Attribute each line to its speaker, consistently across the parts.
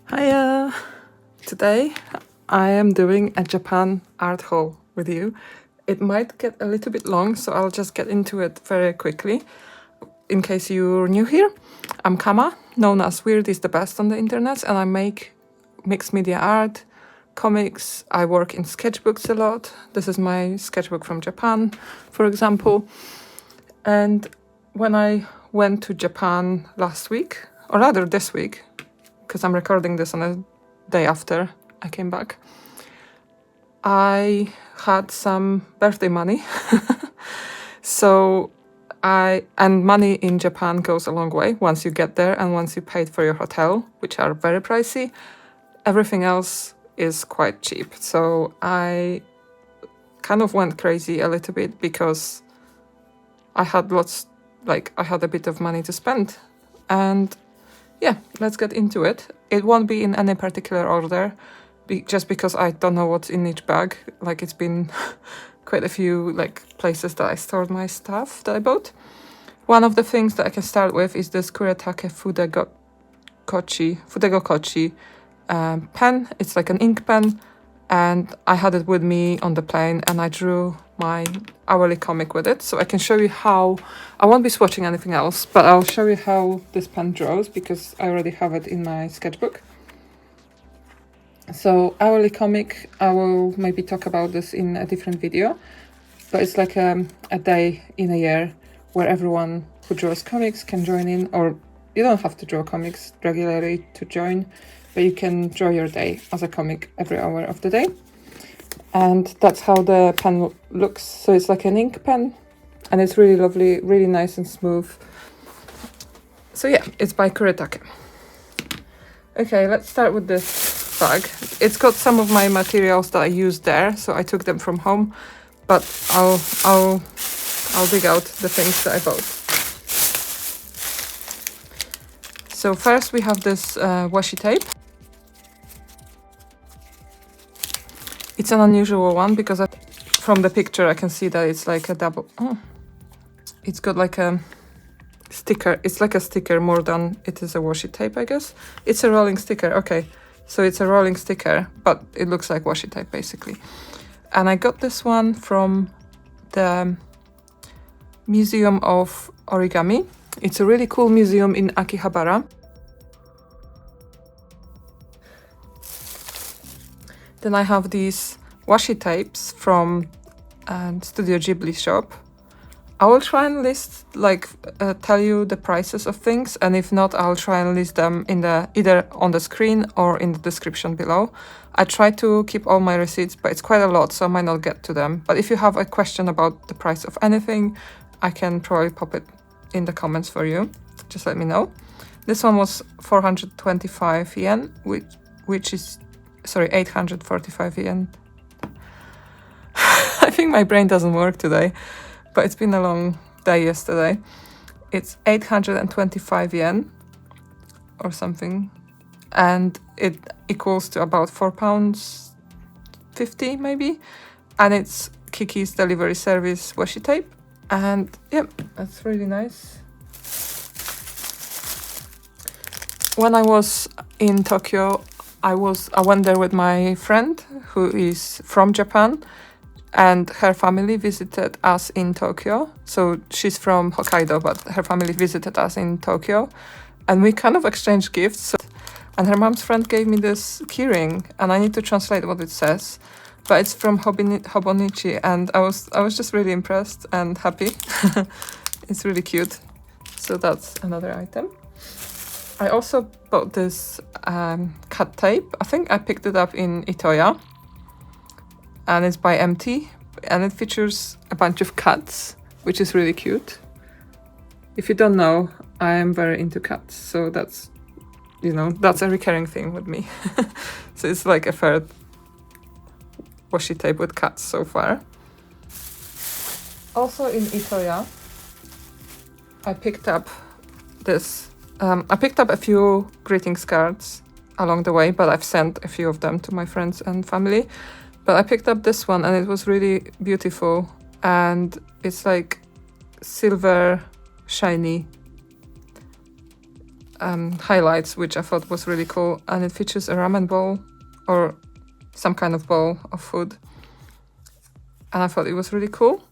Speaker 1: Hiya! Today I am doing a Japan art haul with you. It might get a little bit long, so I'll just get into it very quickly. In case you're new here, I'm Kama, known as Weird is the Best on the internet, and I make mixed media art, comics. I work in sketchbooks a lot. This is my sketchbook from Japan, for example. And when I went to Japan last week, or rather this week, because I'm recording this on a day after I came back, I had some birthday money. And money in Japan goes a long way once you get there and once you paid for your hotel, which are very pricey. Everything else is quite cheap. So I kind of went crazy a little bit because I had a bit of money to spend. And yeah, let's get into it. It won't be in any particular order, just because I don't know what's in each bag. Like, it's been quite a few places that I stored my stuff that I bought. One of the things that I can start with is this Kuretake Fudego Kochi pen. It's like an ink pen, and I had it with me on the plane, and I drew my hourly comic with it, so I can show you how. I won't be swatching anything else, but I'll show you how this pen draws because I already have it in my sketchbook. So hourly comic, I will maybe talk about this in a different video, but it's like a day in a year where everyone who draws comics can join in, or you don't have to draw comics regularly to join, but you can draw your day as a comic every hour of the day. And that's how the pen looks. So it's like an ink pen, and it's really lovely, really nice and smooth. So yeah, it's by Kuretake. Okay, let's start with this bag. It's got some of my materials that I used there, so I took them from home, but I'll dig out the things that I bought. So first we have this washi tape. It's an unusual one because from the picture I can see that it's like a double. It's got like a sticker. It's like a sticker more than it is a washi tape, I guess. It's a rolling sticker. Okay, so it's a rolling sticker, but it looks like washi tape basically. And I got this one from the Museum of Origami. It's a really cool museum in Akihabara. Then I have these washi tapes from Studio Ghibli shop. I will try and tell you the prices of things, and if not, I'll try and list them either on the screen or in the description below. I try to keep all my receipts, but it's quite a lot, so I might not get to them. But if you have a question about the price of anything, I can probably pop it in the comments for you. Just let me know. This one was 425 yen, which is 845 yen. I think my brain doesn't work today, but it's been a long day yesterday. It's 825 yen or something, and it equals to about £4.50 maybe, and it's Kiki's delivery service washi tape, and yep, that's really nice. When I was in Tokyo, I went there with my friend who is from Japan, and her family visited us in Tokyo. So she's from Hokkaido, but her family visited us in Tokyo, and we kind of exchanged gifts. And her mom's friend gave me this keyring, and I need to translate what it says, but it's from Hobonichi, and I was just really impressed and happy. It's really cute. So that's another item. I also bought this cut tape. I think I picked it up in Itoya, and it's by MT, and it features a bunch of cats, which is really cute. If you don't know, I am very into cats, so that's a recurring thing with me. So it's like a third washi tape with cats so far. Also in Itoya, I picked up this. I picked up a few greetings cards along the way, but I've sent a few of them to my friends and family. But I picked up this one, and it was really beautiful, and it's like silver shiny highlights, which I thought was really cool. And it features a ramen bowl or some kind of bowl of food. And I thought it was really cool.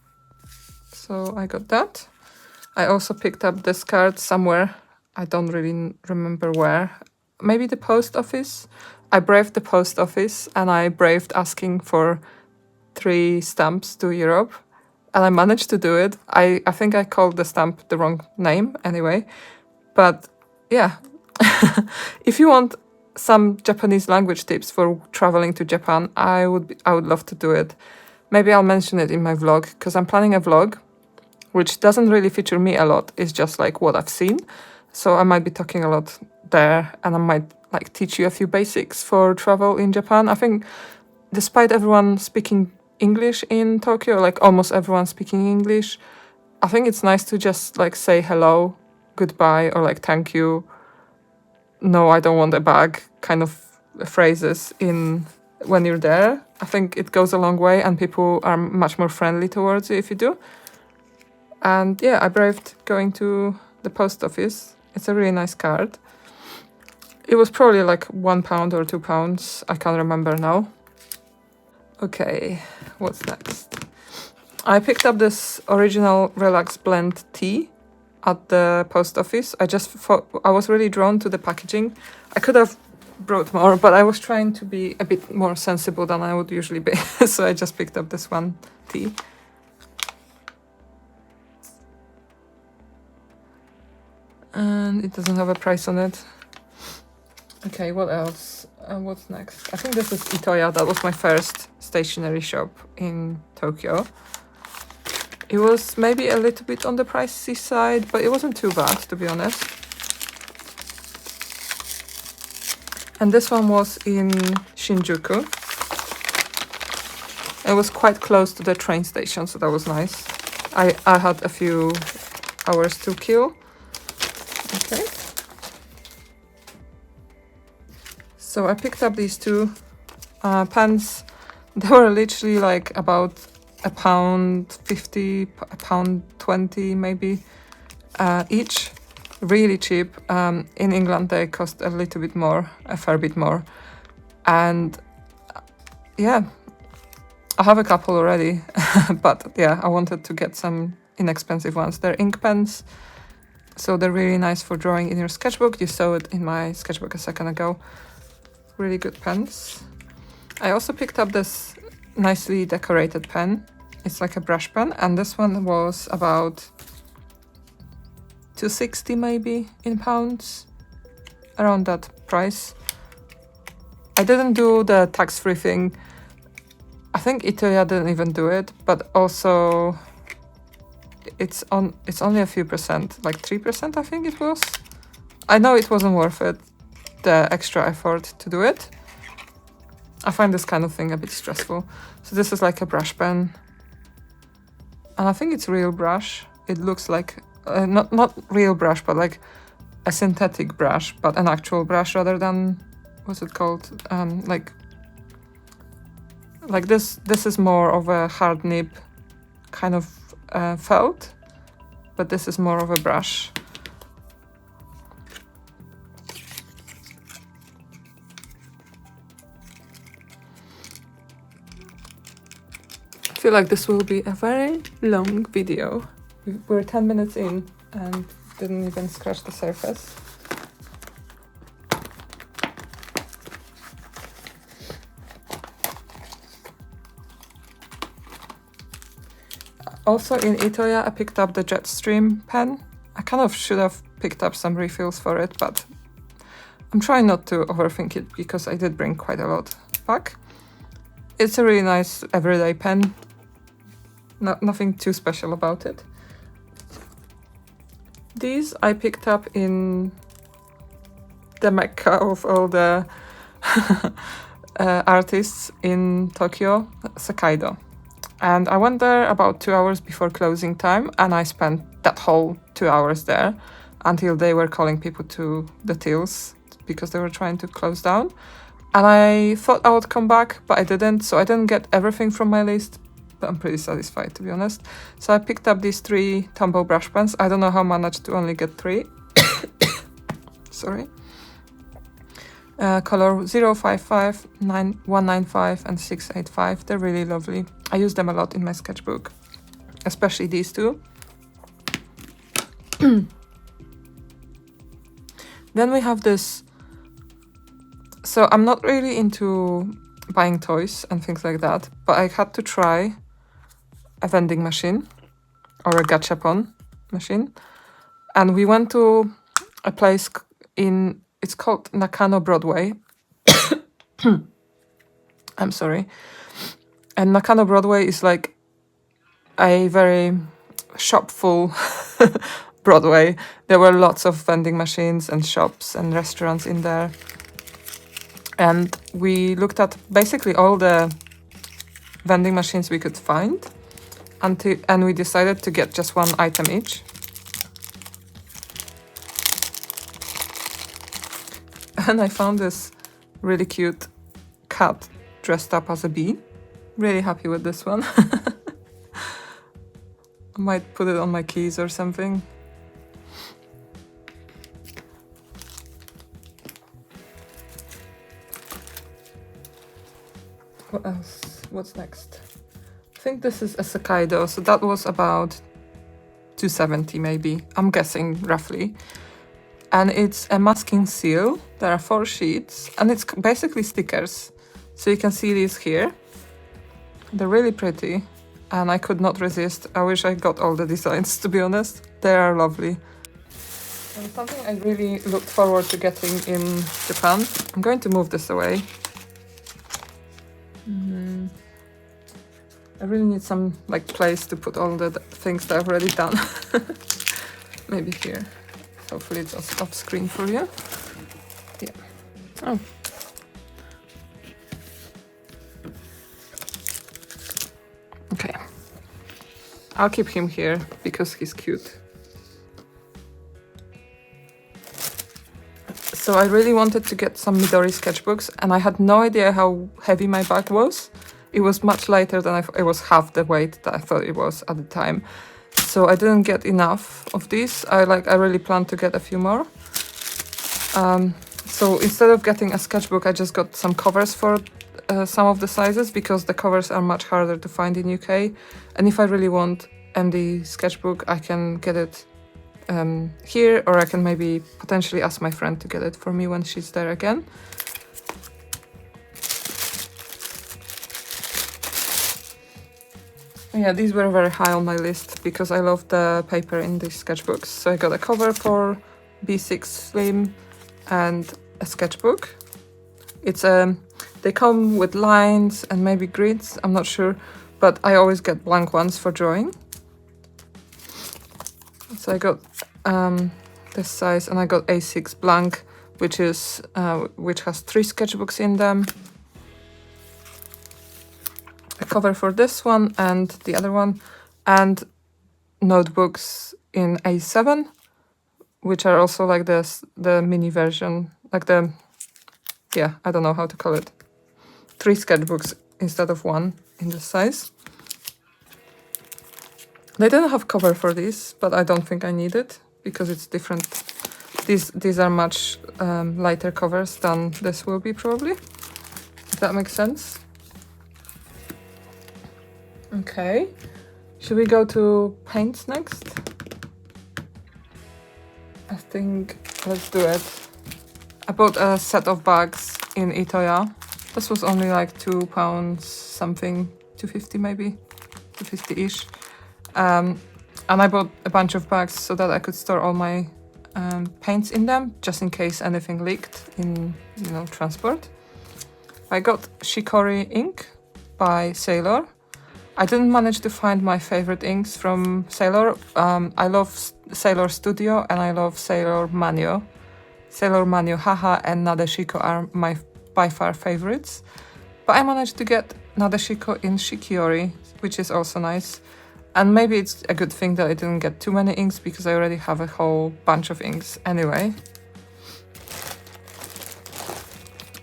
Speaker 1: So I got that. I also picked up this card somewhere. I don't really remember where. Maybe the post office. I braved the post office and I braved asking for 3 stamps to Europe. And I managed to do it. I think I called the stamp the wrong name anyway. But yeah, if you want some Japanese language tips for traveling to Japan, I would love to do it. Maybe I'll mention it in my vlog, because I'm planning a vlog which doesn't really feature me a lot. It's just like what I've seen. So I might be talking a lot there, and I might like teach you a few basics for travel in Japan. I think despite everyone speaking English in Tokyo, like almost everyone speaking English, I think it's nice to just like say hello, goodbye, or like thank you, no, I don't want a bag kind of phrases in when you're there. I think it goes a long way and people are much more friendly towards you if you do. And yeah, I braved going to the post office. It's a really nice card. It was probably like £1 or £2. I can't remember now. Okay, what's next? I picked up this original Relax Blend tea at the post office. I just thought I was really drawn to the packaging. I could have brought more, but I was trying to be a bit more sensible than I would usually be. So I just picked up this one tea. And it doesn't have a price on it. Okay, what else? What's next? I think this is Itoya. That was my first stationery shop in Tokyo. It was maybe a little bit on the pricey side, but it wasn't too bad, to be honest. And this one was in Shinjuku. It was quite close to the train station, so that was nice. I had a few hours to kill. Okay. So I picked up these 2 pens. They were literally like about £1.50, £1.20 maybe each. Really cheap. In England they cost a little bit more, a fair bit more. And yeah, I have a couple already. But yeah, I wanted to get some inexpensive ones. They're ink pens, so they're really nice for drawing in your sketchbook. You saw it in my sketchbook a second ago. Really good pens. I also picked up this nicely decorated pen. It's like a brush pen, and this one was about £2.60 maybe in pounds, around that price. I didn't do the tax-free thing. I think Itoya didn't even do it, but also it's only a few percent, like 3% I think it was. I know it wasn't worth it, the extra effort to do it. I find this kind of thing a bit stressful. So this is like a brush pen. And I think it's real brush. It looks like, not real brush, but like a synthetic brush, but an actual brush rather than, what's it called? Like this is more of a hard nib kind of felt, but this is more of a brush. I feel like this will be a very long video. We're 10 minutes in and didn't even scratch the surface. Also in Itoya I picked up the Jetstream pen. I kind of should have picked up some refills for it, but I'm trying not to overthink it because I did bring quite a lot back. It's a really nice everyday pen. Nothing too special about it. These I picked up in the Mecca of all the artists in Tokyo, Sakaido. And I went there about 2 hours before closing time, and I spent that whole 2 hours there until they were calling people to the tills because they were trying to close down. And I thought I would come back, but I didn't, so I didn't get everything from my list, but I'm pretty satisfied, to be honest. So I picked up these 3 Tombow brush pens. I don't know how I managed to only get 3. sorry. Color 055, 195 and 685. They're really lovely. I use them a lot in my sketchbook, especially these two. Then we have this. So I'm not really into buying toys and things like that, but I had to try a vending machine or a gachapon machine. And we went to a place it's called Nakano Broadway. I'm sorry. And Nakano Broadway is like a very shopful Broadway. There were lots of vending machines and shops and restaurants in there. And we looked at basically all the vending machines we could find and we decided to get just one item each. And I found this really cute cat dressed up as a bee. Really happy with this one. I might put it on my keys or something. What else? What's next? I think this is a Sakaido, so that was about 270 maybe, I'm guessing roughly. And it's a masking seal. There are 4 sheets and it's basically stickers. So you can see these here. They're really pretty and I could not resist. I wish I got all the designs, to be honest. They are lovely. And something I really looked forward to getting in Japan. I'm going to move this away. I really need some like place to put all the things that I've already done. Maybe here. Hopefully it's off screen for you. Yeah. Oh. Okay. I'll keep him here because he's cute. So I really wanted to get some Midori sketchbooks and I had no idea how heavy my bag was. It was much lighter than it was half the weight that I thought it was at the time. So I didn't get enough of these. I really planned to get a few more. So instead of getting a sketchbook, I just got some covers for some of the sizes because the covers are much harder to find in UK. And if I really want MD sketchbook, I can get it here, or I can maybe potentially ask my friend to get it for me when she's there again. Yeah, these were very high on my list because I love the paper in these sketchbooks. So I got a cover for B6 Slim and a sketchbook. It's they come with lines and maybe grids, I'm not sure, but I always get blank ones for drawing. So I got this size and I got A6 blank, which has 3 sketchbooks in them. A cover for this one and the other one, and notebooks in A7, which are also like this, the mini version, like the, yeah, I don't know how to call it. 3 sketchbooks instead of 1 in this size. They didn't have cover for these, but I don't think I need it because it's different. These are much lighter covers than this will be probably, if that makes sense. Okay, should we go to paints next? I think let's do it. I bought a set of bags in Itoya. This was only like £2 something, 250 maybe, 250-ish. And I bought a bunch of bags so that I could store all my paints in them, just in case anything leaked in, transport. I got Shikori ink by Sailor. I didn't manage to find my favorite inks from Sailor. I love Sailor Studio and I love Sailor Manyo. Sailor Manyo Haha and Nadeshiko are my by far favorites. But I managed to get Nadeshiko in Shikiori, which is also nice. And maybe it's a good thing that I didn't get too many inks because I already have a whole bunch of inks anyway.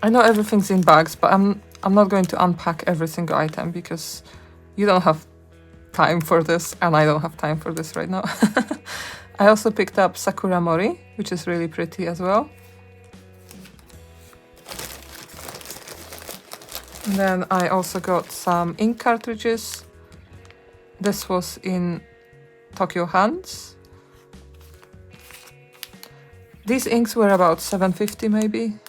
Speaker 1: I know everything's in bags, but I'm not going to unpack every single item because you don't have time for this, and I don't have time for this right now. I also picked up Sakura Mori, which is really pretty as well. And then I also got some ink cartridges. This was in Tokyo Hands. These inks were about 750 maybe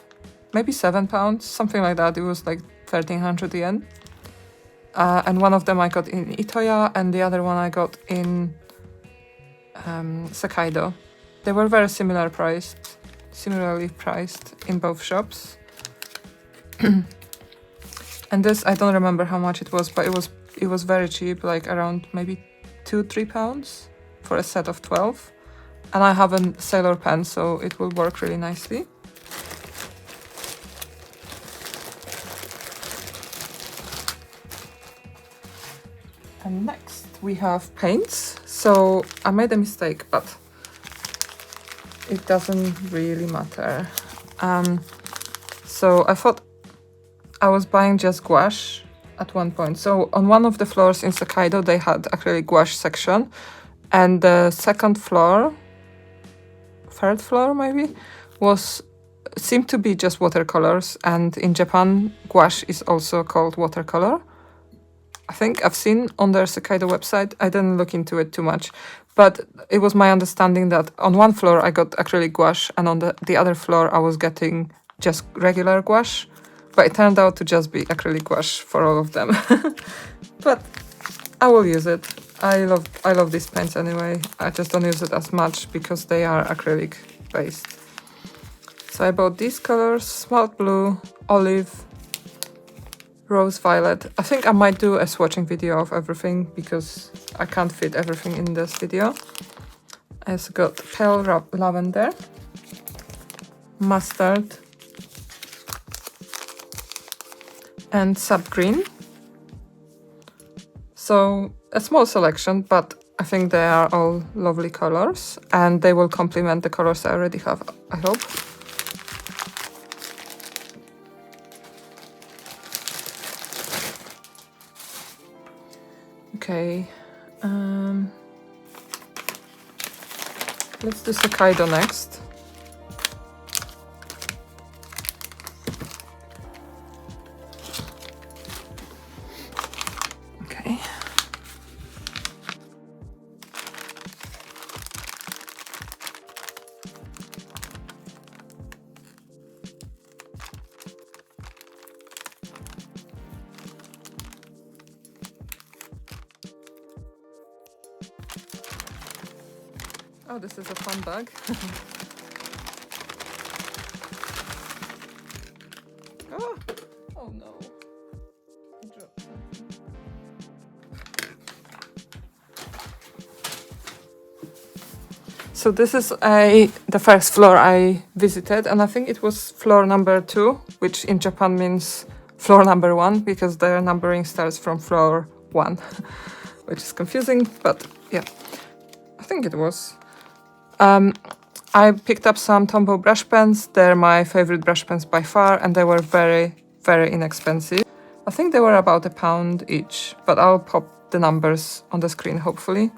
Speaker 1: £7, something like that. It was like 1300 yen. And one of them I got in Itoya, and the other one I got in Sakaido. They were very similarly priced in both shops. And this, I don't remember how much it was, but it was very cheap, like around maybe £2-3 for a set of 12. And I have a sailor pen, so it will work really nicely. And next we have paints. So I made a mistake, but it doesn't really matter. So I thought I was buying just gouache at one point. So on one of the floors in Sakaido, they had actually gouache section, and the third floor maybe, seemed to be just watercolors. And in Japan, gouache is also called watercolor. I think I've seen on their Sakaido website. I didn't look into it too much, but it was my understanding that on one floor I got acrylic gouache, and on the other floor I was getting just regular gouache. But it turned out to just be acrylic gouache for all of them. But I will use it. I love these paints anyway. I just don't use it as much because they are acrylic based. So I bought these colors: smart blue, olive, rose violet. I think I might do a swatching video of everything because I can't fit everything in this video. I also got pale lavender, mustard, and sap green. So a small selection, but I think they are all lovely colors, and they will complement the colors I already have, I hope. Okay, let's do Sakaido next. Okay. Oh, this is a fun bag. Oh no. I dropped something. So this is the first floor I visited, and I think it was floor number 2, which in Japan means floor number 1 because their numbering starts from floor 1, which is confusing, but yeah, I think it was. I picked up some Tombow brush pens. They're my favorite brush pens by far, and they were very, very inexpensive. I think they were about £1 each, but I'll pop the numbers on the screen, hopefully,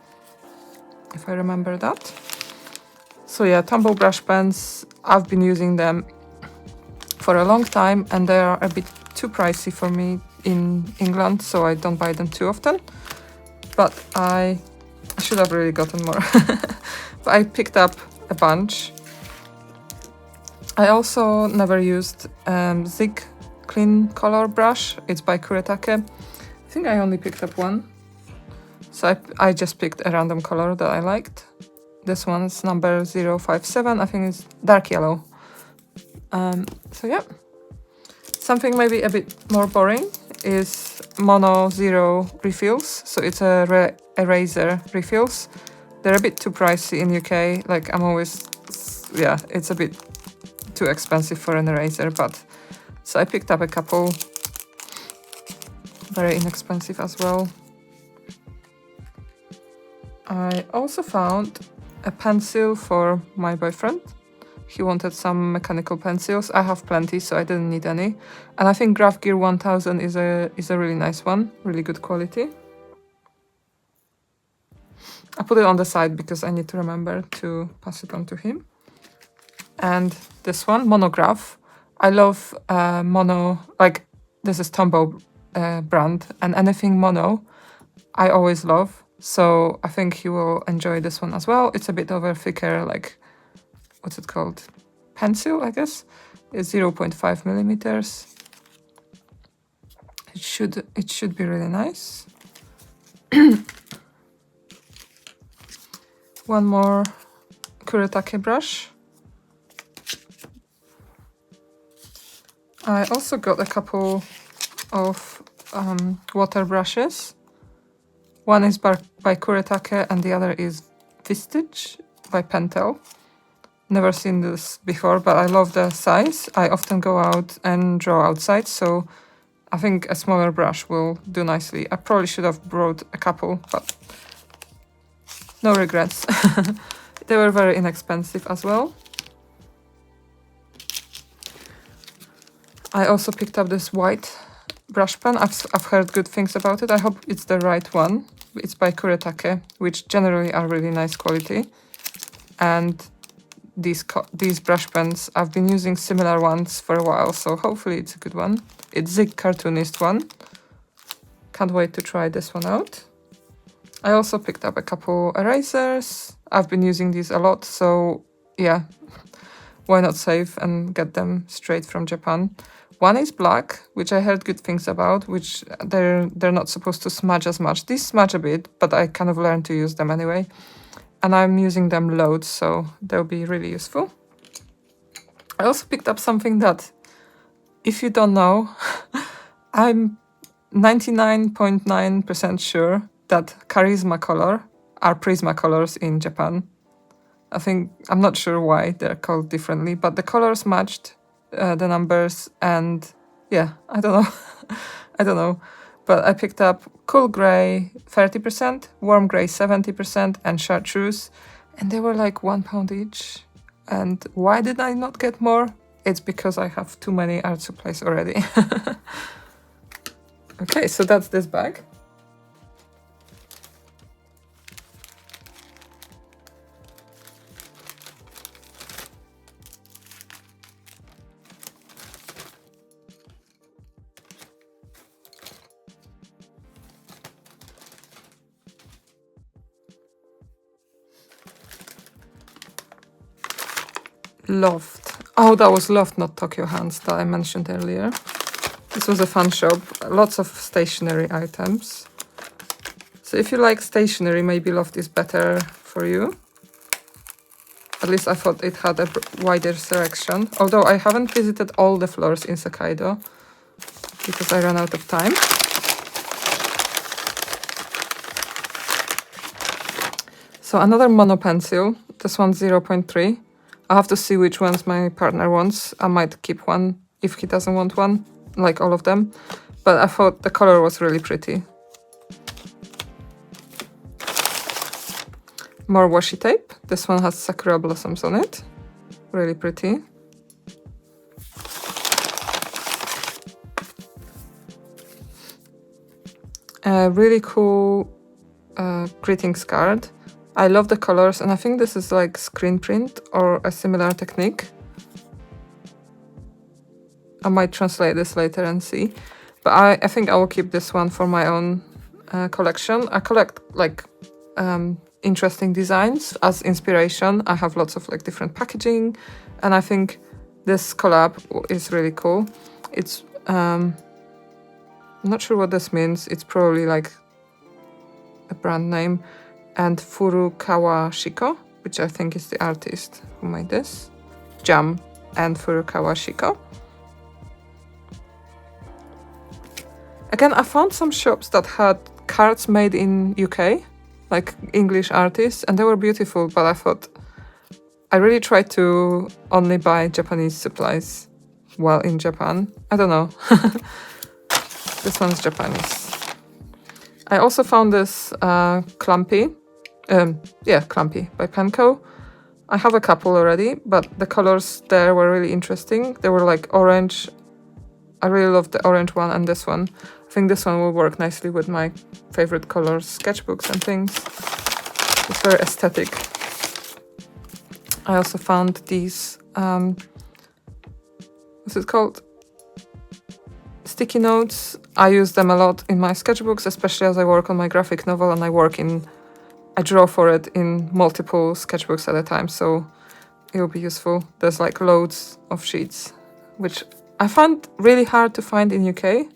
Speaker 1: if I remember that. So yeah, Tombow brush pens, I've been using them for a long time, and they are a bit too pricey for me in England, so I don't buy them too often. But I should have really gotten more. But I picked up a bunch. I also never used Zig Clean Color brush. It's by Kuretake. I think I only picked up one. So I just picked a random color that I liked. This one's number 057. I think it's dark yellow. So yeah. Something maybe a bit more boring is Mono Zero refills. So it's a eraser refills. They're a bit too pricey in UK. Like I'm always, yeah, it's a bit too expensive for an eraser, but so I picked up a couple. Very inexpensive as well. I also found a pencil for my boyfriend. He wanted some mechanical pencils. I have plenty, so I didn't need any. And I think Graph Gear 1000 is a really nice one, really good quality. I put it on the side because I need to remember to pass it on to him. And this one, Monograph. I love mono, like This is Tombow brand, and anything mono I always love. So I think you will enjoy this one as well. It's a bit of a thicker, like, what's it called? Pencil, I guess. It's 0.5 millimeters. It should be really nice. One more Kuretake brush. I also got a couple of water brushes. One is by Kuretake and the other is Vistage by Pentel. Never seen this before, but I love the size. I often go out and draw outside, so I think a smaller brush will do nicely. I probably should have brought a couple, but no regrets. They were very inexpensive as well. I also picked up this white brush pen. I've heard good things about it. I hope it's the right one. It's by Kuretake, which generally are really nice quality. And these brush pens, I've been using similar ones for a while, so hopefully it's a good one. It's the cartoonist one. Can't wait to try this one out. I also picked up a couple erasers. I've been using these a lot, so yeah, why not save and get them straight from Japan. One is black, which I heard good things about, which they're not supposed to smudge as much. These smudge a bit, but I kind of learned to use them anyway. And I'm using them loads, so they'll be really useful. I also picked up something that, if you don't know, I'm 99.9% sure that Charisma color are Prismacolors in Japan. I'm not sure why they're called differently, but the colors matched the numbers, and yeah, I don't know. I don't know. But I picked up cool grey 30%, warm grey 70%, and chartreuse, and they were like £1 each. And why did I not get more? It's because I have too many art supplies already. Okay, so that's this bag. Loft. Oh, that was Loft, not Tokyo Hands, that I mentioned earlier. This was a fun shop. Lots of stationery items. So if you like stationery, maybe Loft is better for you. At least I thought it had a wider selection. Although I haven't visited all the floors in Hokkaido because I ran out of time. So another mono pencil. This one's 0.3. I have to see which ones my partner wants. I might keep one if he doesn't want one, like all of them. But I thought the color was really pretty. More washi tape. This one has sakura blossoms on it. Really pretty. A really cool greetings card. I love the colors, and I think this is like screen print or a similar technique. I might translate this later and see. But I think I will keep this one for my own collection. I collect like interesting designs as inspiration. I have lots of like different packaging, and I think this collab is really cool. It's I'm not sure what this means. It's probably like a brand name. And Furukawa Shiko, which I think is the artist who made this. Jam and Furukawa Shiko. Again, I found some shops that had cards made in UK, like English artists, and they were beautiful, but I thought I really tried to only buy Japanese supplies while in Japan. I don't know. This one's Japanese. I also found this Clumpy. Clumpy by Penco. I have a couple already, but the colors there were really interesting. They were like orange. I really love the orange one and this one. I think this one will work nicely with my favorite colors, sketchbooks and things. It's very aesthetic. I also found these, what's it called? Sticky notes, I use them a lot in my sketchbooks, especially as I work on my graphic novel and I draw for it in multiple sketchbooks at a time, so it will be useful. There's like loads of sheets, which I found really hard to find in UK.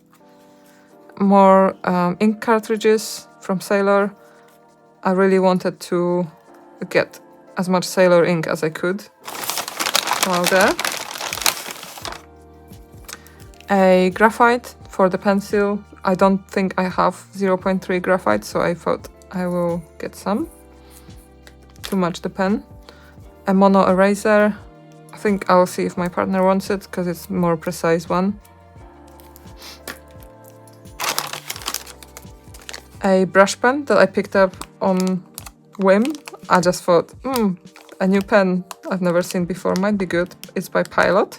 Speaker 1: More ink cartridges from Sailor. I really wanted to get as much Sailor ink as I could while there. A graphite for the pencil. I don't think I have 0.3 graphite, so I thought I will get some to match the pen. A mono eraser. I think I'll see if my partner wants it because it's more precise one. A brush pen that I picked up on whim. I just thought, a new pen I've never seen before might be good. It's by Pilot.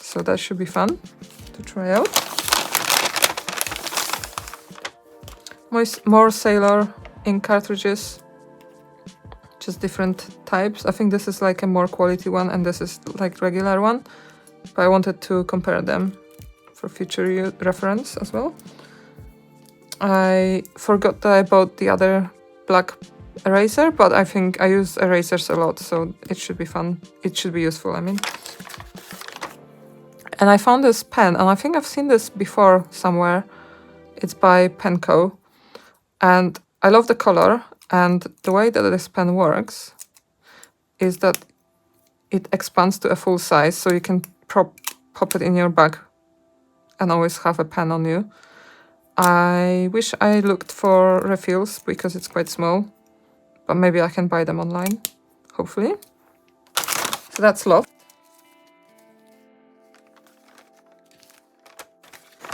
Speaker 1: So that should be fun to try out. More Sailor ink cartridges. Just different types. I think this is like a more quality one and this is like regular one. But I wanted to compare them for future reference as well. I forgot that I bought the other black eraser, but I think I use erasers a lot, so it should be fun. It should be useful, I mean. And I found this pen, and I think I've seen this before somewhere. It's by Penco. And I love the color, and the way that this pen works is that it expands to a full size, so you can pop it in your bag and always have a pen on you. I wish I looked for refills because it's quite small, but maybe I can buy them online, hopefully. So that's lost.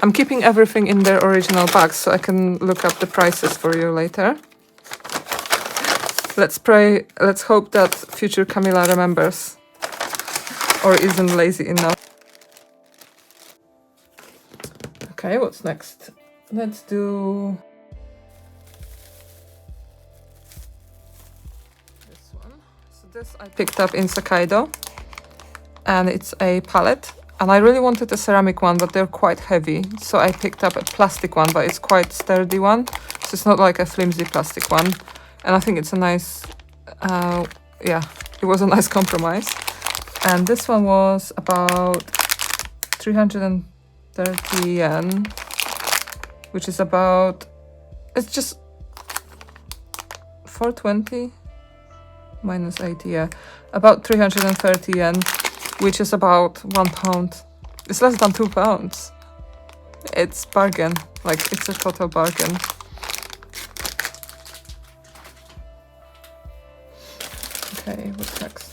Speaker 1: I'm keeping everything in their original bags so I can look up the prices for you later. Let's hope that future Camilla remembers or isn't lazy enough. Okay, what's next? Let's do this one. So this I picked up in Sakaido, and it's a palette. And I really wanted a ceramic one, but they're quite heavy. So I picked up a plastic one, but it's quite sturdy one. So it's not like a flimsy plastic one. And I think it's a nice, yeah, it was a nice compromise. And this one was about 330 yen. Which is about, it's just 420 minus 80, yeah. About 330 yen, which is about £1. It's less than £2. It's bargain, like it's a total bargain. Okay, what's next?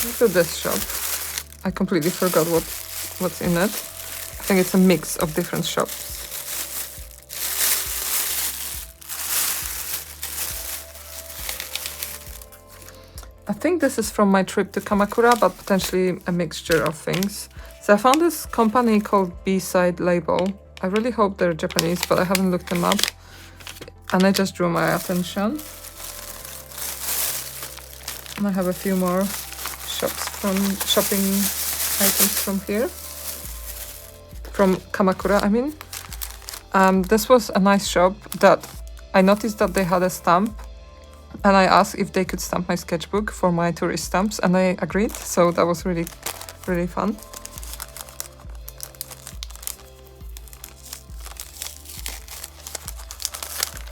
Speaker 1: Let's do this shop. I completely forgot what's in it. I think it's a mix of different shops. I think this is from my trip to Kamakura, but potentially a mixture of things. So I found this company called B-Side Label. I really hope they're Japanese, but I haven't looked them up. And they just drew my attention. And I have a few more shopping items from here. From Kamakura, I mean. This was a nice shop that I noticed that they had a stamp. And I asked if they could stamp my sketchbook for my tourist stamps, and they agreed, so that was really, really fun.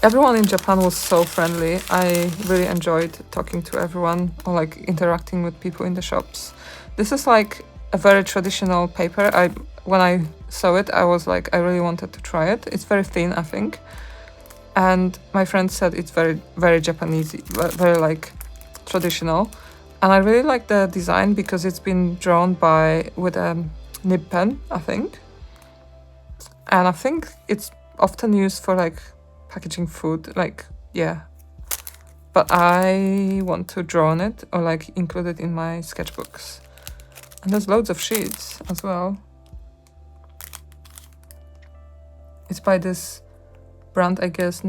Speaker 1: Everyone in Japan was so friendly. I really enjoyed talking to everyone or like interacting with people in the shops. This is like a very traditional paper. When I saw it, I was like, I really wanted to try it. It's very thin, I think. And my friend said it's very, very Japanese, very like traditional. And I really like the design because it's been drawn with a nib pen, I think. And I think it's often used for like packaging food, like, yeah. But I want to draw on it or like include it in my sketchbooks. And there's loads of sheets as well. It's by this brand, I guess,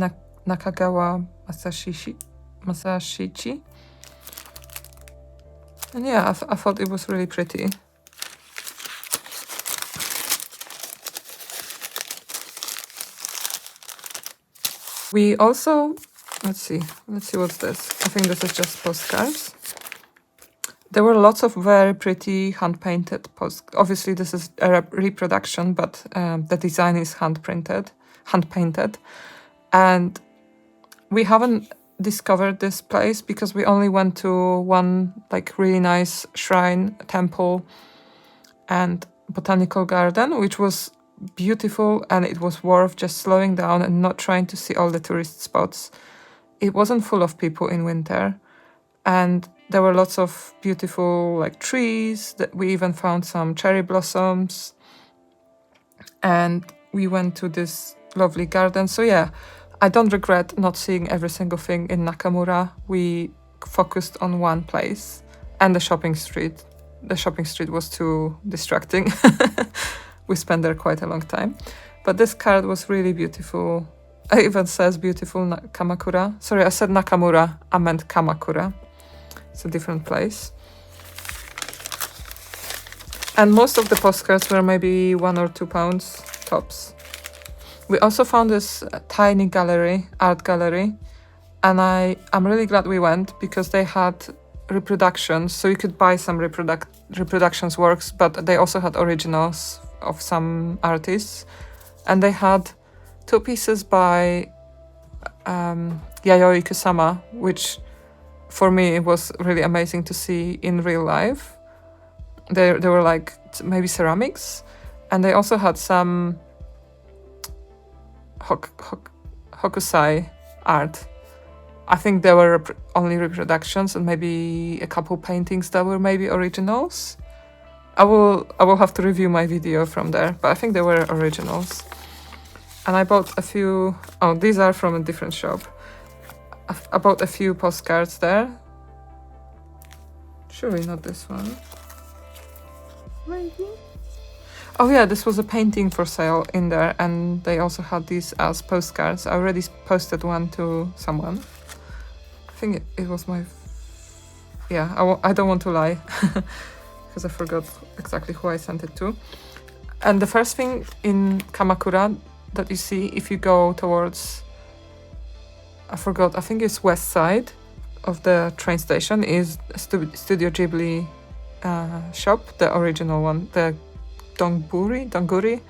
Speaker 1: Nakagawa Masashi. And yeah, I thought it was really pretty. We also, let's see what's this. I think this is just postcards. There were lots of very pretty hand-painted obviously this is a reproduction, but the design is hand-painted. And we haven't discovered this place because we only went to one like really nice shrine, temple, and botanical garden, which was beautiful, and it was worth just slowing down and not trying to see all the tourist spots. It wasn't full of people in winter, and there were lots of beautiful like trees. That we even found some cherry blossoms, and we went to this lovely garden. So yeah, I don't regret not seeing every single thing in Nakamura. We focused on one place and the shopping street. The shopping street was too distracting. We spent there quite a long time. But this card was really beautiful. It even says beautiful Kamakura. Sorry, I said Nakamura. I meant Kamakura. It's a different place. And most of the postcards were maybe £1 or £2 tops. We also found this tiny gallery, art gallery, and I'm really glad we went because they had reproductions, so you could buy some reproductions works, but they also had originals of some artists, and they had 2 pieces by Yayoi Kusama, which for me was really amazing to see in real life. They were like maybe ceramics, and they also had some hokusai art. I think there were only reproductions and maybe a couple paintings that were maybe originals. I will have to review my video from there, but I think they were originals. And I bought a few. Oh, these are from a different shop. I bought a few postcards there. Surely not this one. Maybe. Oh yeah, this was a painting for sale in there, and they also had these as postcards. I already posted one to someone. I think it was my... Yeah, I don't want to lie, because I forgot exactly who I sent it to. And the first thing in Kamakura that you see if you go towards... I forgot, I think it's west side of the train station is Studio Ghibli shop, the original one, the Donguri,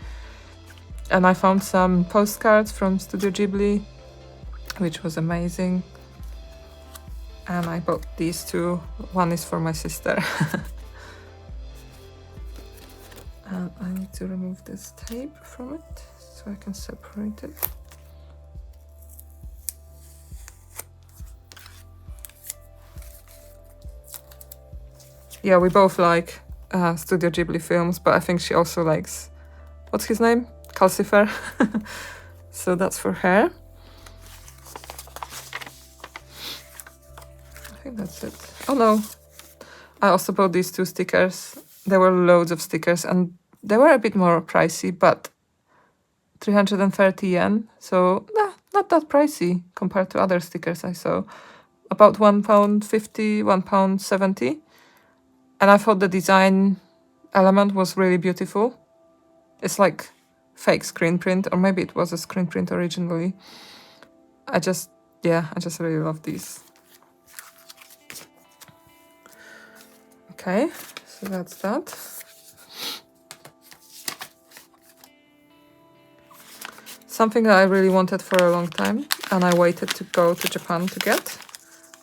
Speaker 1: and I found some postcards from Studio Ghibli, which was amazing. And I bought these 2. One is for my sister. And I need to remove this tape from it so I can separate it. Yeah, we both like Studio Ghibli films, but I think she also likes, what's his name? Calcifer. So that's for her. I think that's it. Oh no, I also bought these 2 stickers. There were loads of stickers and they were a bit more pricey, but 330 yen, so not that pricey compared to other stickers I saw. About £1.50, £1.70. And I thought the design element was really beautiful. It's like fake screen print, or maybe it was a screen print originally. I just really love these. Okay, so that's that. Something that I really wanted for a long time, and I waited to go to Japan to get,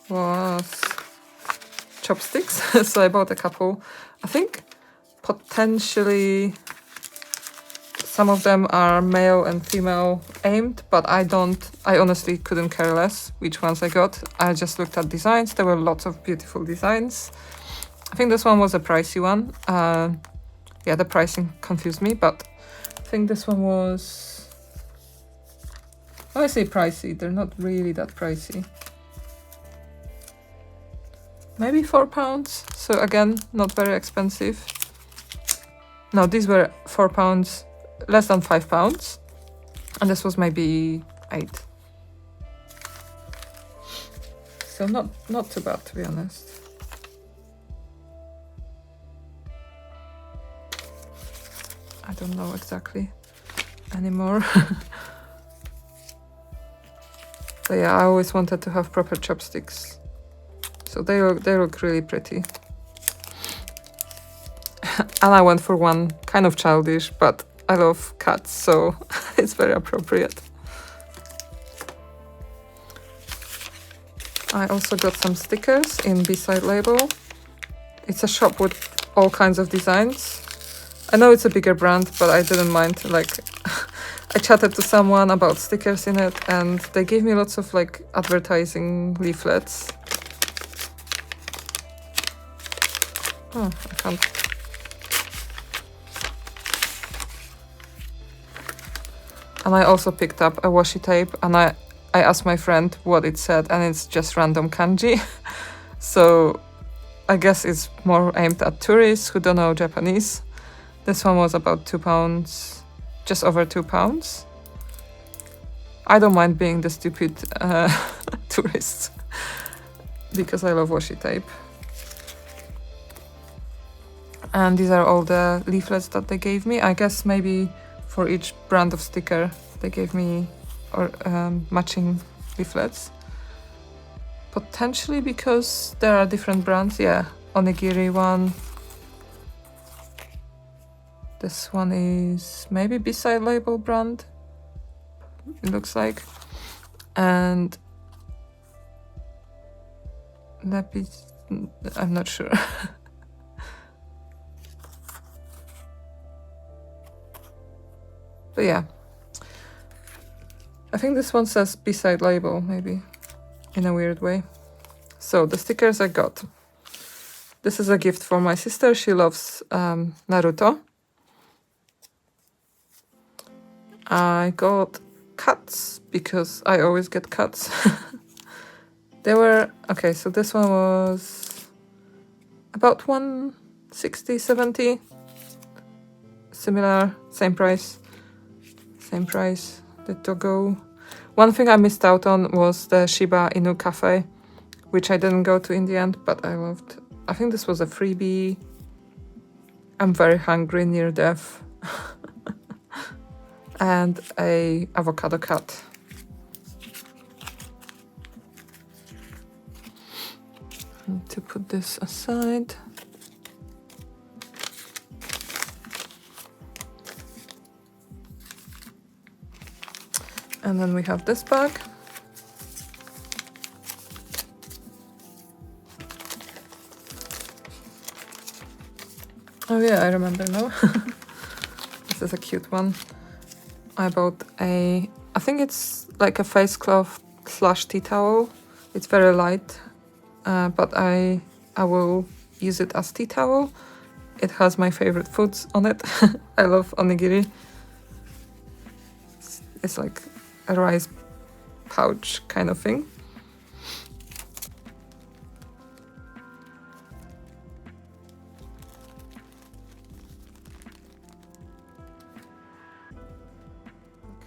Speaker 1: was chopsticks. So I bought a couple. I think potentially some of them are male and female aimed, but I honestly couldn't care less which ones I got. I just looked at designs. There were lots of beautiful designs. I think this one was a pricey one. Yeah, the pricing confused me, but I think this one was... I say pricey, they're not really that pricey. Maybe £4. So again, not very expensive. No, these were £4, less than £5. And this was maybe 8. So not too bad, to be honest. I don't know exactly anymore. But yeah, I always wanted to have proper chopsticks. So they look really pretty. And I went for one, kind of childish, but I love cats, so it's very appropriate. I also got some stickers in B-side label. It's a shop with all kinds of designs. I know it's a bigger brand, but I didn't mind. Like, I chatted to someone about stickers in it, and they gave me lots of like advertising leaflets. Oh, I can't. And I also picked up a washi tape, and I asked my friend what it said, and it's just random kanji. So I guess it's more aimed at tourists who don't know Japanese. This one was about £2, just over £2. I don't mind being the stupid tourist because I love washi tape. And these are all the leaflets that they gave me. I guess maybe for each brand of sticker they gave me matching leaflets. Potentially because there are different brands. Yeah, onigiri one. This one is maybe B-side label brand, it looks like. And I'm not sure. But yeah, I think this one says B-side label, maybe, in a weird way. So the stickers I got. This is a gift for my sister. She loves Naruto. I got cats because I always get cats. They were, okay, so this one was about 160, 70. Similar, same price. Same price, the Togo. One thing I missed out on was the Shiba Inu cafe, which I didn't go to in the end, but I loved. I think this was a freebie. I'm very hungry, near death. And a avocado cat. Need to put this aside. And then we have this bag. Oh yeah, I remember now. This is a cute one. I bought I think it's like a face cloth / tea towel. It's very light, but I will use it as tea towel. It has my favorite foods on it. I love onigiri. It's like a rice pouch kind of thing.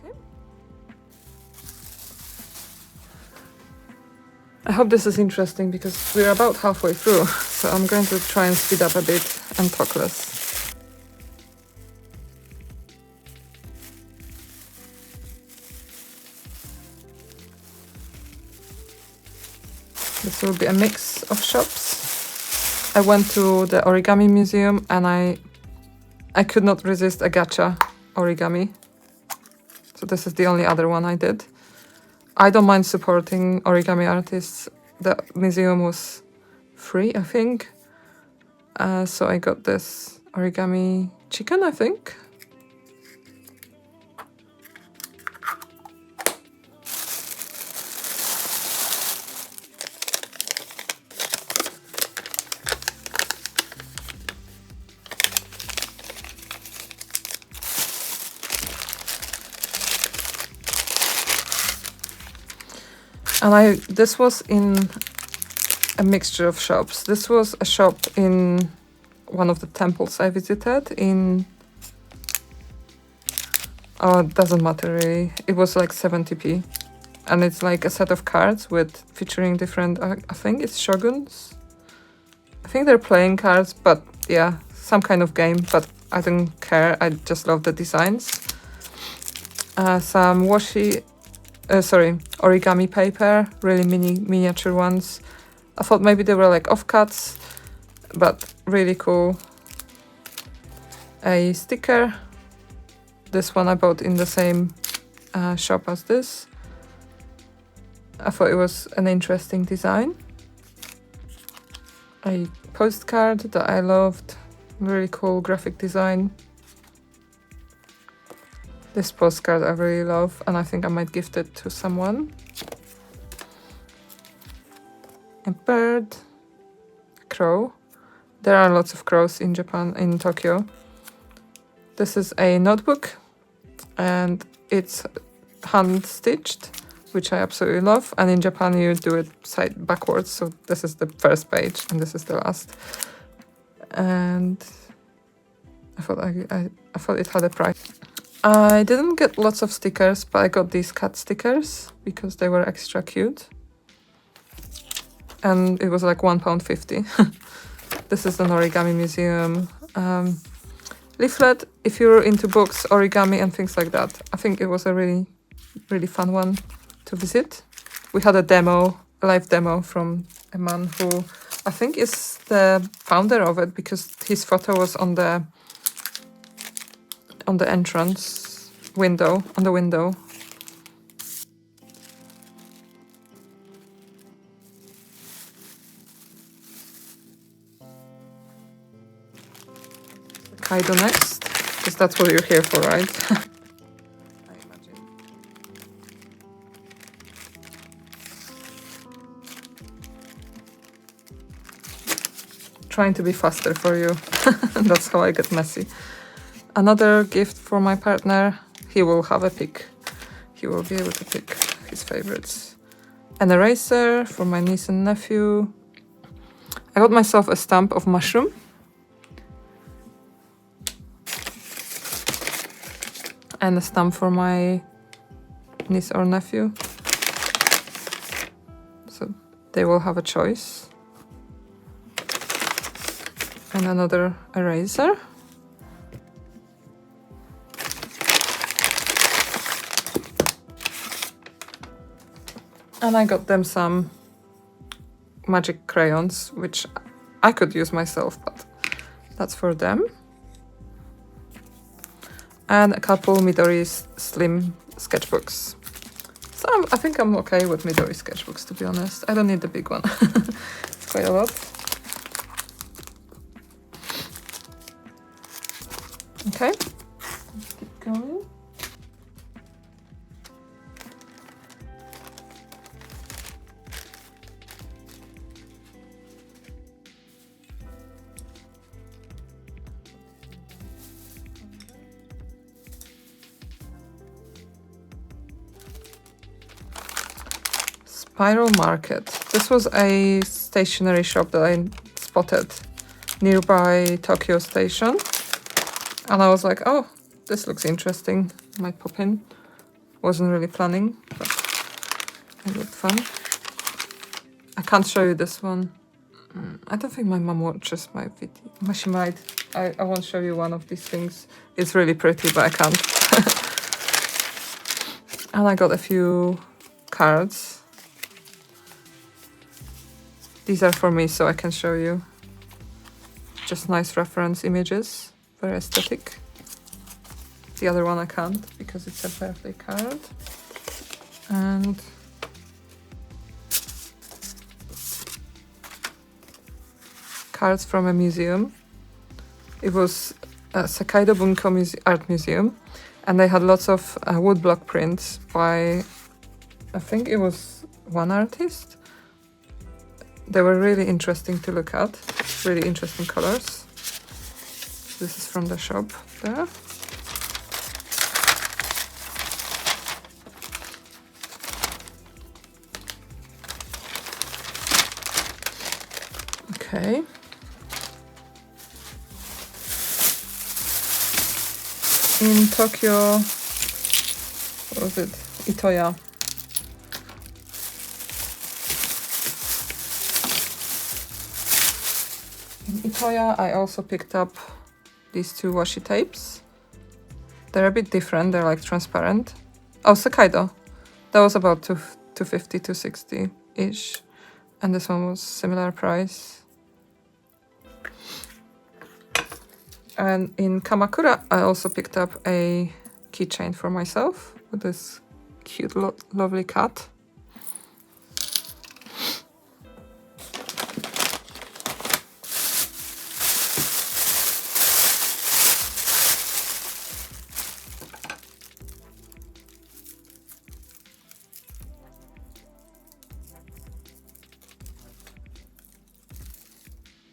Speaker 1: Okay. I hope this is interesting because we're about halfway through, so I'm going to try and speed up a bit and talk less. This will be a mix of shops. I went to the origami museum and I could not resist a gacha origami. So this is the only other one I did. I don't mind supporting origami artists. The museum was free, I think. So I got this origami chicken, I think. And this was in a mixture of shops. This was a shop in one of the temples I visited in... Oh, it doesn't matter really. It was like 70p. And it's like a set of cards with featuring different... I think it's shoguns. I think they're playing cards, but yeah, some kind of game. But I didn't care. I just love the designs. Some washi origami paper, really miniature ones. I thought maybe they were like offcuts, but really cool. A sticker. This one I bought in the same shop as this. I thought it was an interesting design. A postcard that I loved. Really cool graphic design. This postcard I really love, and I think I might gift it to someone. A bird, crow. There are lots of crows in Japan, in Tokyo. This is a notebook, and it's hand-stitched, which I absolutely love. And in Japan, you do it backwards, so this is the first page, and this is the last. And I thought it had a price. I didn't get lots of stickers, but I got these cat stickers because they were extra cute. And it was like £1.50. This is an origami museum leaflet. If you're into books, origami and things like that, I think it was a really, really fun one to visit. We had a live demo from a man who I think is the founder of it, because his photo was on the entrance window, on the window. Kaido next, because that's what you're here for, right? I imagine. Trying to be faster for you. That's how I get messy. Another gift for my partner. He will have a pick. He will be able to pick his favorites. An eraser for my niece and nephew. I got myself a stamp of mushroom. And a stamp for my niece or nephew. So they will have a choice. And another eraser. And I got them some magic crayons, which I could use myself, but that's for them. And a couple Midori's slim sketchbooks. So I think I'm okay with Midori sketchbooks, to be honest. I don't need the big one. It's quite a lot. Okay, let's keep going. Spiral Market. This was a stationery shop that I spotted nearby Tokyo Station. And I was like, oh, this looks interesting. Might pop in. Wasn't really planning, but it looked fun. I can't show you this one. I don't think my mom watches my video. She might. I won't show you one of these things. It's really pretty, but I can't. And I got a few cards. These are for me, so I can show you. Just nice reference images. Very aesthetic. The other one I can't, because it's a birthday card. And cards from a museum. It was a Sakaido Bunko Art Museum, and they had lots of woodblock prints by, I think it was one artist. They were really interesting to look at, really interesting colors. This is from the shop there. Okay. In Tokyo, what was it? Itoya. In Itoya, I also picked up these two washi tapes. They're a bit different, they're like transparent. Oh, Sakaido. That was about 250, 260-ish. And this one was similar price. And in Kamakura, I also picked up a keychain for myself with this cute, lovely cat.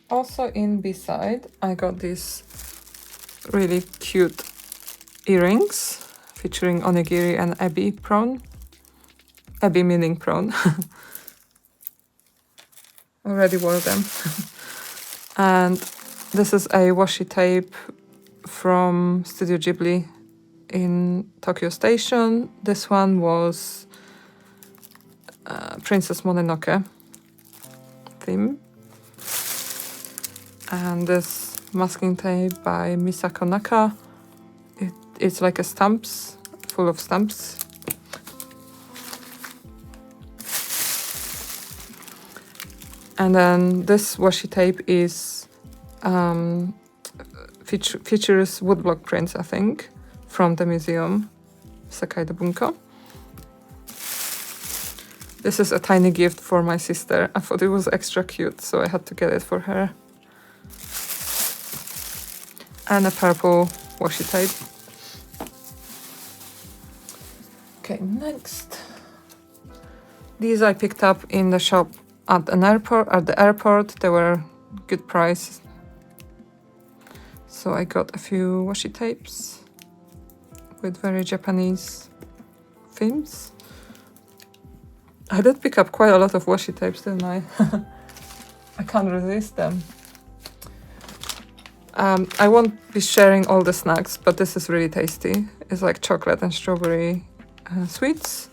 Speaker 1: Also in B-side, I got these really cute earrings featuring onigiri and ebi prawn. Ebi meaning prawn. Already wore them. And this is a washi tape from Studio Ghibli in Tokyo Station. This one was Princess Mononoke theme. And this masking tape by Misako Naka. It's like a stamps, full of stamps. And then this washi tape is features woodblock prints, I think, from the museum, Sekaido Bunko. This is a tiny gift for my sister. I thought it was extra cute, so I had to get it for her. And a purple washi tape. Okay, next. These I picked up in the shop at the airport. They were good price. So I got a few washi tapes with very Japanese themes. I did pick up quite a lot of washi tapes, didn't I? I can't resist them. I won't be sharing all the snacks, but this is really tasty. It's like chocolate and strawberry sweets.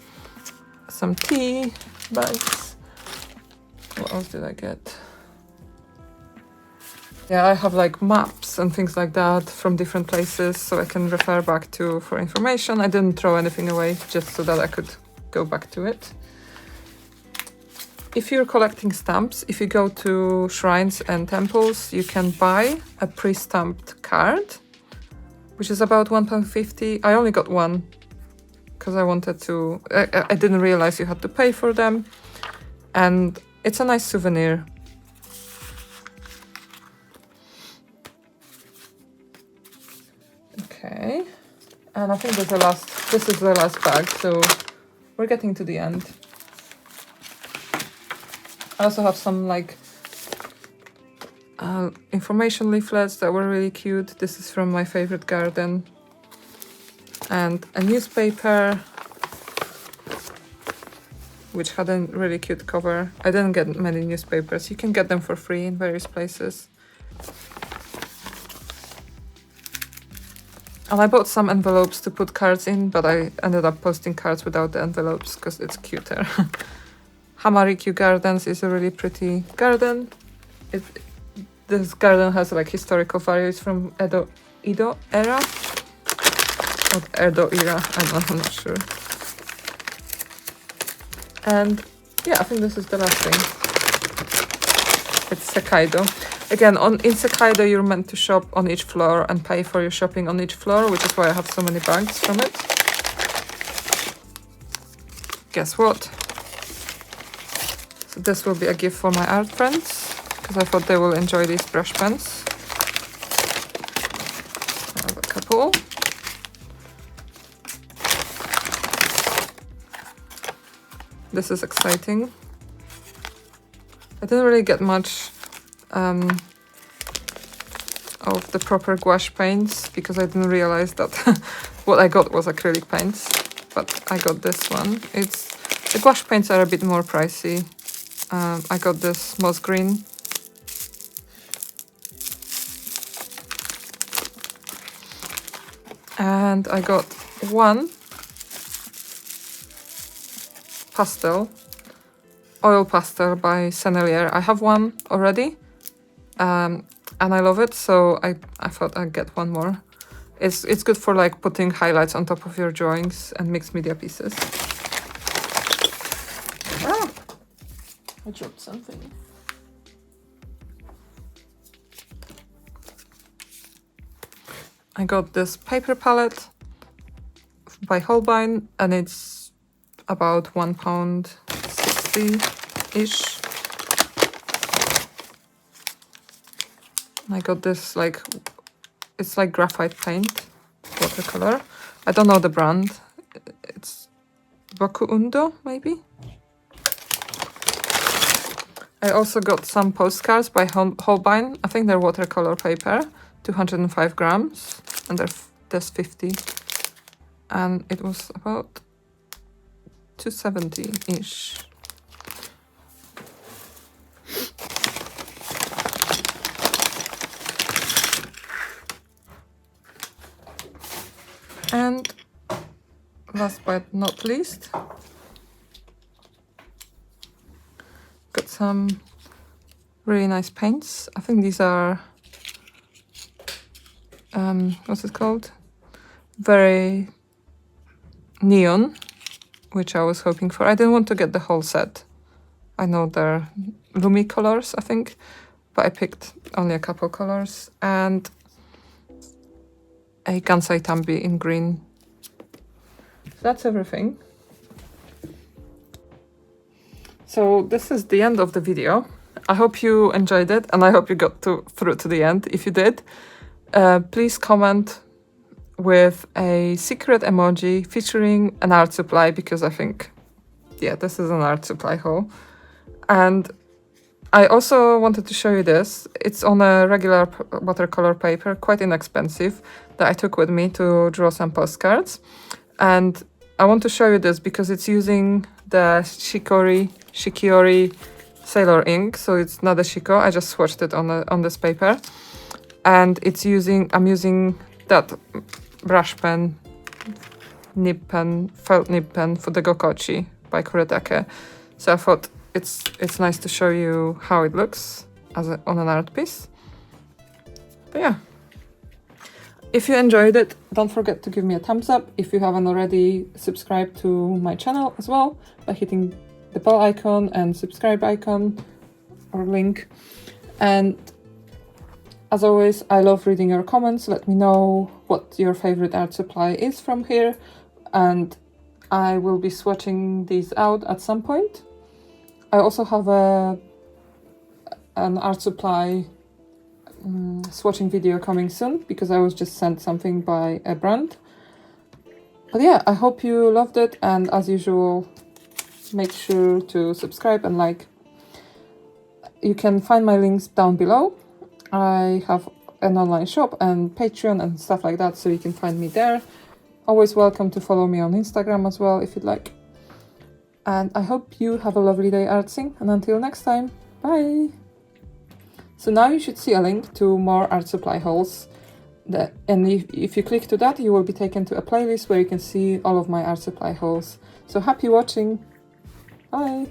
Speaker 1: Some tea bags. What else did I get? Yeah, I have like maps and things like that from different places, so I can refer back to for information. I didn't throw anything away, just so that I could go back to it. If you're collecting stamps, if you go to shrines and temples, you can buy a pre-stamped card, which is about £1.50. I only got one because I wanted to. I didn't realize you had to pay for them, and it's a nice souvenir. Okay, and I think this is the last bag, so we're getting to the end. I also have some like information leaflets that were really cute. This is from my favorite garden. And a newspaper, which had a really cute cover. I didn't get many newspapers. You can get them for free in various places. And I bought some envelopes to put cards in, but I ended up posting cards without the envelopes because it's cuter. Hamarikyu Gardens is a really pretty garden. This garden has like historical values from Edo era. Or Edo era, I'm not sure. And yeah, I think this is the last thing. It's Sekaido. Again, in Sekaido you're meant to shop on each floor and pay for your shopping on each floor, which is why I have so many bags from it. Guess what? So this will be a gift for my art friends, because I thought they will enjoy these brush pens. I have a couple. This is exciting. I didn't really get much of the proper gouache paints because I didn't realize that what I got was acrylic paints, but I got this one. The gouache paints are a bit more pricey. I got this moss green. And I got one oil pastel by Sennelier. I have one already, and I love it, so I thought I'd get one more. It's good for like putting highlights on top of your drawings and mixed media pieces. I dropped something. I got this paper palette by Holbein, and it's about £1.60-ish. I got this it's like graphite paint, watercolor. I don't know the brand. It's Boku Undo, maybe? I also got some postcards by Holbein. I think they're watercolor paper, 205 grams, and there's 50. And it was about 270-ish. And last but not least, got some really nice paints. I think these are, what's it called? Very neon, which I was hoping for. I didn't want to get the whole set. I know they're Lumi colors, I think, but I picked only a couple colors. And a Kansai Tambi in green. So that's everything. So this is the end of the video. I hope you enjoyed it, and I hope you got through to the end. If you did, please comment with a secret emoji featuring an art supply, because I think, yeah, this is an art supply haul. And I also wanted to show you this. It's on a regular watercolor paper, quite inexpensive, that I took with me to draw some postcards. And I want to show you this because it's using the Shikiori Sailor ink, so it's not a Shiko. I just swatched it on this paper. And I'm using that brush pen, felt nib pen for the Gokochi by Kuretake. So I thought it's nice to show you how it looks on an art piece. But yeah, if you enjoyed it, don't forget to give me a thumbs up. If you haven't already, subscribe to my channel as well by hitting the bell icon and subscribe icon or link. And as always, I love reading your comments. Let me know what your favorite art supply is from here, and I will be swatching these out at some point. I also have an art supply swatching video coming soon, because I was just sent something by a brand. But yeah, I hope you loved it, and as usual, make sure to subscribe and like. You can find my links down below. I have an online shop and Patreon and stuff like that, so you can find me there. Always welcome to follow me on Instagram as well if you'd like. And I hope you have a lovely day artsing, and until next time, bye! So now you should see a link to more art supply hauls. And if you click to that, you will be taken to a playlist where you can see all of my art supply hauls. So happy watching! Bye!